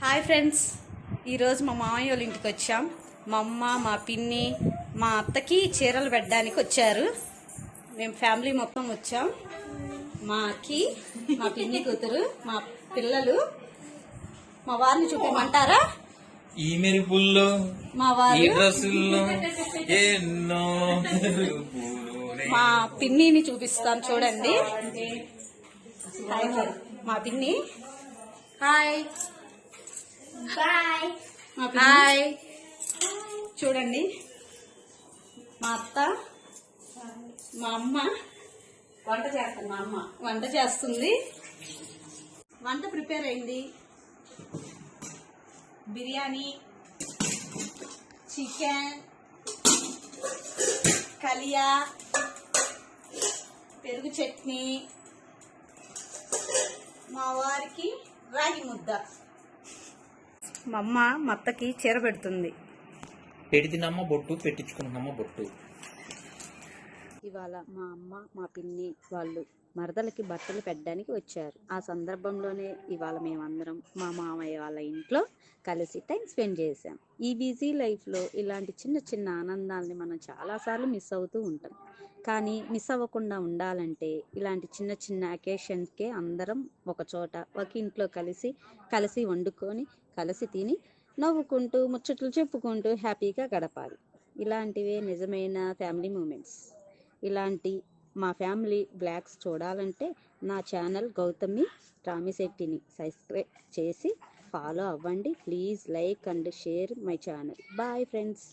Hi friends, ఈరోజు మా మామయ్య వాళ్ళ ఇంటికి వచ్చాం. మా అమ్మ, మా పిన్ని, మా అత్తకి చీరలు పెట్టడానికి వచ్చారు. మేము ఫ్యామిలీ మొత్తం వచ్చాం. మా అక్కి, మా పిన్ని కూతురు, మా పిల్లలు. మా వారిని చూపించమంటారా? ఈ మెరుపుల్లో మా వారు, ఎన్నో మా పిన్నిని చూపిస్తాను చూడండి. మా పిన్ని హాయ్ బాయ్. హాయ్ చూడండి. మా అత్త, మా అమ్మ వంట చేస్తుంది. మా అమ్మ వంట చేస్తుంది. వంట ప్రిపేర్ అయింది. బిర్యానీ, చికెన్, కలియా, పెరుగు చట్నీ, మా వారికి రాగి ముద్ద. మా అమ్మ మా అత్తకి చీర పెడుతుంది. పెడితినమ్మ బొట్టు, పెట్టించుకున్నమ్మ బొట్టు. ఇవాళ మా అమ్మ, మా పిన్ని వాళ్ళు మరదలకి బట్టలు పెట్టడానికి వచ్చారు. ఆ సందర్భంలోనే ఇవాళ మేమందరం మా మామయ్య వాళ్ళ ఇంట్లో కలిసి టైం స్పెండ్ చేసాం. ఈ బిజీ లైఫ్లో ఇలాంటి చిన్న చిన్న ఆనందాలని మనం చాలాసార్లు మిస్ అవుతూ ఉంటాం. కానీ మిస్ అవ్వకుండా ఉండాలంటే ఇలాంటి చిన్న చిన్న అకేషన్స్కే అందరం ఒక చోట ఒక ఇంట్లో కలిసి వండుకొని కలిసి తిని నవ్వుకుంటూ ముచ్చట్లు చెప్పుకుంటూ హ్యాపీగా గడపాలి. ఇలాంటివే నిజమైన ఫ్యామిలీ మూమెంట్స్. ఇలాంటి మా ఫ్యామిలీ బ్లాగ్స్ చూడాలంటే నా ఛానల్ గౌతమి రామిశెట్టిని సబ్స్క్రైబ్ చేసి ఫాలో అవ్వండి. Please like and share my channel. Bye friends.